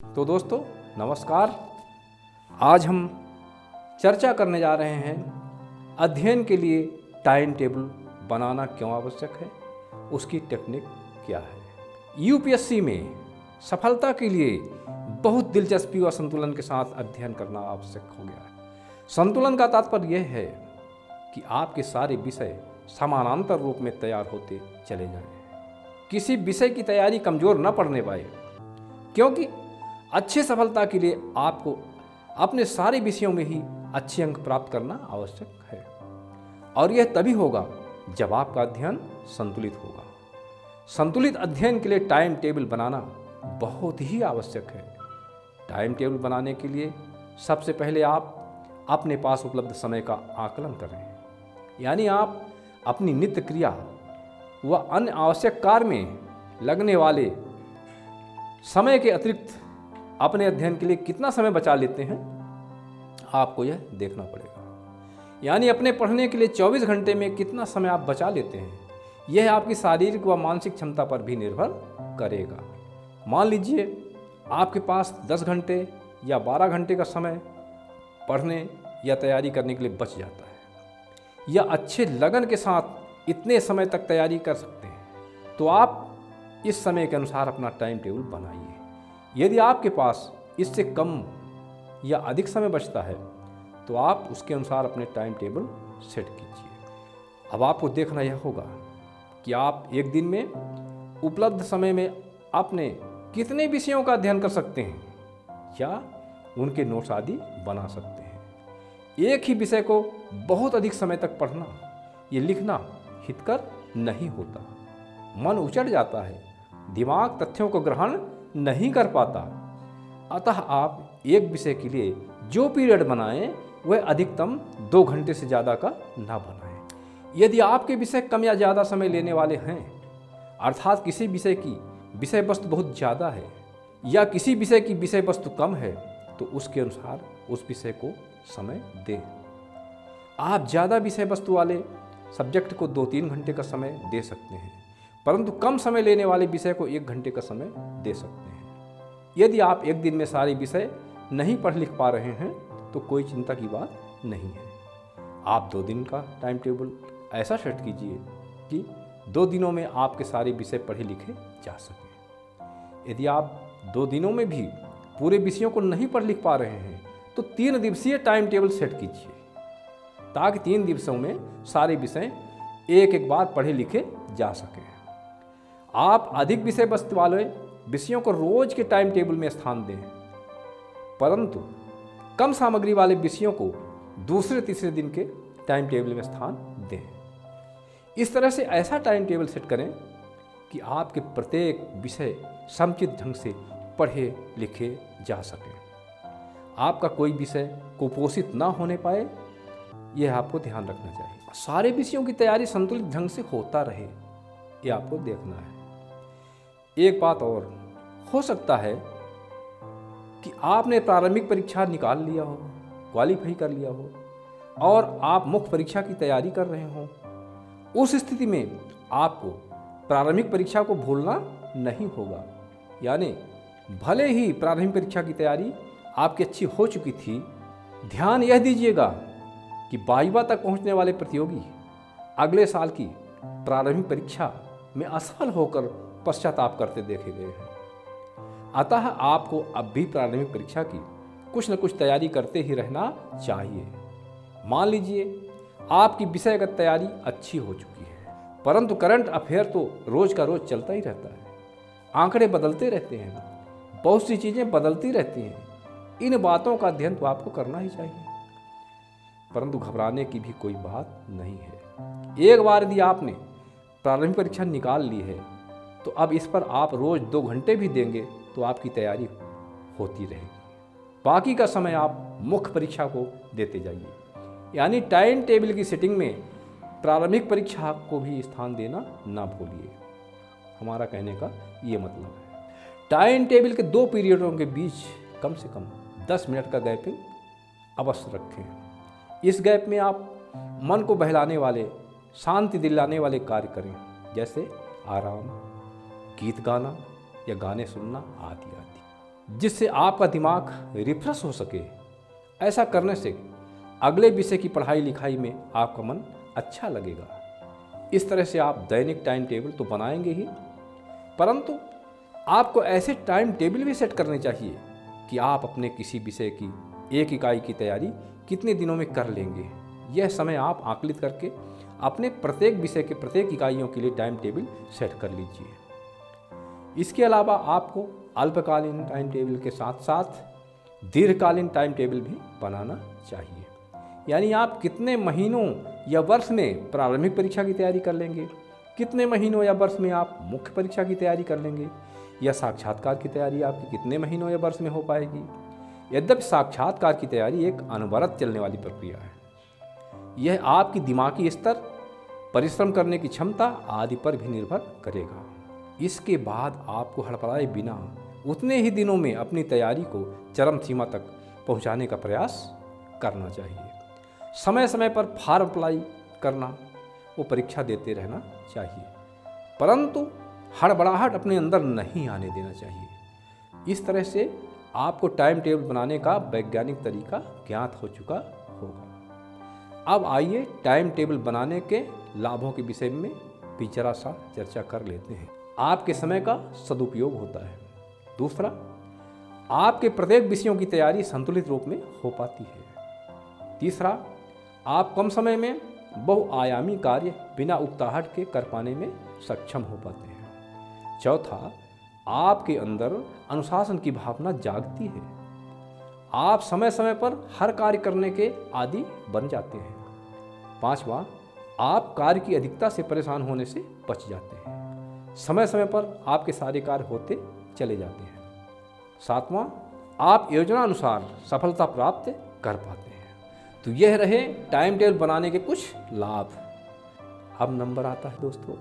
तो दोस्तों नमस्कार। आज हम चर्चा करने जा रहे हैं अध्ययन के लिए टाइम टेबल बनाना क्यों आवश्यक है, उसकी टेक्निक क्या है। यूपीएससी में सफलता के लिए बहुत दिलचस्पी व संतुलन के साथ अध्ययन करना आवश्यक हो गया है। संतुलन का तात्पर्य यह है कि आपके सारे विषय समानांतर रूप में तैयार होते चले जाएं, किसी विषय की तैयारी कमज़ोर न पड़ने पाए, क्योंकि अच्छी सफलता के लिए आपको अपने सारे विषयों में ही अच्छे अंक प्राप्त करना आवश्यक है। और यह तभी होगा जब आपका अध्ययन संतुलित होगा। संतुलित अध्ययन के लिए टाइम टेबल बनाना बहुत ही आवश्यक है। टाइम टेबल बनाने के लिए सबसे पहले आप अपने पास उपलब्ध समय का आकलन करें, यानी आप अपनी नित्य क्रिया व अन्य आवश्यक कार्य में लगने वाले समय के अतिरिक्त अपने अध्ययन के लिए कितना समय बचा लेते हैं, आपको यह देखना पड़ेगा। यानी अपने पढ़ने के लिए 24 घंटे में कितना समय आप बचा लेते हैं, यह आपकी शारीरिक व मानसिक क्षमता पर भी निर्भर करेगा। मान लीजिए आपके पास 10 घंटे या 12 घंटे का समय पढ़ने या तैयारी करने के लिए बच जाता है, या अच्छे लगन के साथ इतने समय तक तैयारी कर सकते हैं, तो आप इस समय के अनुसार अपना टाइम टेबल बनाइए। यदि आपके पास इससे कम या अधिक समय बचता है तो आप उसके अनुसार अपने टाइम टेबल सेट कीजिए। अब आपको देखना यह होगा कि आप एक दिन में उपलब्ध समय में अपने कितने विषयों का अध्ययन कर सकते हैं या उनके नोट्स आदि बना सकते हैं। एक ही विषय को बहुत अधिक समय तक पढ़ना, ये लिखना हितकर नहीं होता। मन उचट जाता है, दिमाग तथ्यों को ग्रहण नहीं कर पाता। अतः आप एक विषय के लिए जो पीरियड बनाएं वह अधिकतम 2 घंटे से ज़्यादा का ना बनाएं। यदि आपके विषय कम या ज़्यादा समय लेने वाले हैं, अर्थात किसी विषय की विषय वस्तु बहुत ज़्यादा है या किसी विषय की विषय वस्तु कम है, तो उसके अनुसार उस विषय को समय दें। आप ज़्यादा विषय वस्तु वाले सब्जेक्ट को 2-3 घंटे का समय दे सकते हैं, परंतु कम समय लेने वाले विषय को 1 घंटे का समय दे सकते हैं। यदि आप एक दिन में सारे विषय नहीं पढ़ लिख पा रहे हैं तो कोई चिंता की बात नहीं है। आप 2 दिन का टाइम टेबल ऐसा सेट कीजिए कि 2 दिनों में आपके सारे विषय पढ़े लिखे जा सकें। यदि आप 2 दिनों में भी पूरे विषयों को नहीं पढ़ लिख पा रहे हैं तो 3 दिवसीय टाइम टेबल सेट कीजिए, ताकि 3 दिवसों में सारे विषय एक एक बार पढ़े लिखे जा सकें। आप अधिक विषय वस्तु वाले विषयों को रोज के टाइम टेबल में स्थान दें, परंतु कम सामग्री वाले विषयों को दूसरे तीसरे दिन के टाइम टेबल में स्थान दें। इस तरह से ऐसा टाइम टेबल सेट करें कि आपके प्रत्येक विषय समुचित ढंग से पढ़े लिखे जा सके। आपका कोई विषय कुपोषित ना होने पाए, यह आपको ध्यान रखना चाहिए। सारे विषयों की तैयारी संतुलित ढंग से होता रहे, यह आपको देखना है। एक बात और, हो सकता है कि आपने प्रारंभिक परीक्षा निकाल लिया हो, क्वालिफाई कर लिया हो और आप मुख्य परीक्षा की तैयारी कर रहे हो। उस स्थिति में आपको प्रारंभिक परीक्षा को भूलना नहीं होगा। यानी भले ही प्रारंभिक परीक्षा की तैयारी आपकी अच्छी हो चुकी थी, ध्यान यह दीजिएगा कि वाइवा तक पहुंचने वाले प्रतियोगी अगले साल की प्रारंभिक परीक्षा में असफल होकर पश्चाताप करते देखे गए हैं। अतः आपको अब भी प्रारंभिक परीक्षा की कुछ न कुछ तैयारी करते ही रहना चाहिए। मान लीजिए आपकी विषयगत तैयारी अच्छी हो चुकी है, परंतु करंट अफेयर तो रोज का रोज चलता ही रहता है। आंकड़े बदलते रहते हैं, बहुत सी चीज़ें बदलती रहती हैं। इन बातों का अध्ययन तो आपको करना ही चाहिए, परंतु घबराने की भी कोई बात नहीं है। एक बार यदि आपने प्रारंभिक परीक्षा निकाल ली है तो अब इस पर आप रोज 2 घंटे भी देंगे तो आपकी तैयारी होती रहेगी। बाकी का समय आप मुख्य परीक्षा को देते जाइए। यानी टाइम टेबल की सेटिंग में प्रारंभिक परीक्षा को भी स्थान देना ना भूलिए। हमारा कहने का ये मतलब है। टाइम टेबल के 2 पीरियडों के बीच कम से कम 10 मिनट का गैपिंग अवश्य रखें। इस गैप में आप मन को बहलाने वाले, शांति दिलाने वाले कार्य करें, जैसे आराम, गीत गाना या गाने सुनना आदि आदि। जिससे आपका दिमाग रिफ्रेश हो सके। ऐसा करने से अगले विषय की पढ़ाई लिखाई में आपका मन अच्छा लगेगा। इस तरह से आप दैनिक टाइम टेबल तो बनाएंगे ही, परंतु आपको ऐसे टाइम टेबल भी सेट करने चाहिए कि आप अपने किसी विषय की एक इकाई की तैयारी कितने दिनों में कर लेंगे। यह समय आप आकलित करके अपने प्रत्येक विषय के प्रत्येक इकाइयों के लिए टाइम टेबल सेट कर लीजिए। इसके अलावा आपको अल्पकालीन टाइम टेबल के साथ साथ दीर्घकालीन टाइम टेबल भी बनाना चाहिए। यानी आप कितने महीनों या वर्ष में प्रारंभिक परीक्षा की तैयारी कर लेंगे, कितने महीनों या वर्ष में आप मुख्य परीक्षा की तैयारी कर लेंगे, या साक्षात्कार की तैयारी आपकी कितने महीनों या वर्ष में हो पाएगी। यद्यपि साक्षात्कार की तैयारी एक अनवरत चलने वाली प्रक्रिया है। यह आपकी दिमागी स्तर, परिश्रम करने की क्षमता आदि पर भी निर्भर करेगा। इसके बाद आपको हड़बड़ाए बिना उतने ही दिनों में अपनी तैयारी को चरम सीमा तक पहुंचाने का प्रयास करना चाहिए। समय समय पर फॉर्म अप्लाई करना, वो परीक्षा देते रहना चाहिए, परंतु हड़बड़ाहट अपने अंदर नहीं आने देना चाहिए। इस तरह से आपको टाइम टेबल बनाने का वैज्ञानिक तरीका ज्ञात हो चुका होगा। अब आइए टाइम टेबल बनाने के लाभों के विषय में भी जरा सा चर्चा कर लेते हैं। आपके समय का सदुपयोग होता है। दूसरा, आपके प्रत्येक विषयों की तैयारी संतुलित रूप में हो पाती है। तीसरा, आप कम समय में बहुआयामी कार्य बिना उकताहट के कर पाने में सक्षम हो पाते हैं। चौथा, आपके अंदर अनुशासन की भावना जागती है। आप समय समय पर हर कार्य करने के आदी बन जाते हैं। पांचवा, आप कार्य की अधिकता से परेशान होने से बच जाते हैं। समय समय पर आपके सारे कार्य होते चले जाते हैं। सातवां, आप योजना अनुसार सफलता प्राप्त कर पाते हैं। तो यह रहे टाइम टेबल बनाने के कुछ लाभ। अब नंबर आता है दोस्तों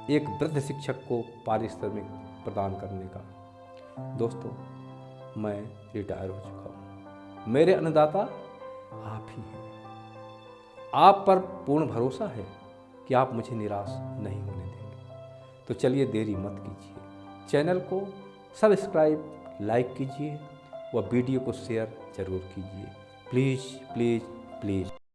एक वृद्ध शिक्षक को पारिश्रमिक प्रदान करने का। दोस्तों, मैं रिटायर हो चुका हूँ। मेरे अन्नदाता आप ही हैं। आप पर पूर्ण भरोसा है कि आप मुझे निराश नहीं होने देंगे। तो चलिए देरी मत कीजिए, चैनल को सब्सक्राइब, लाइक कीजिए व वीडियो को शेयर जरूर कीजिए। Please please please.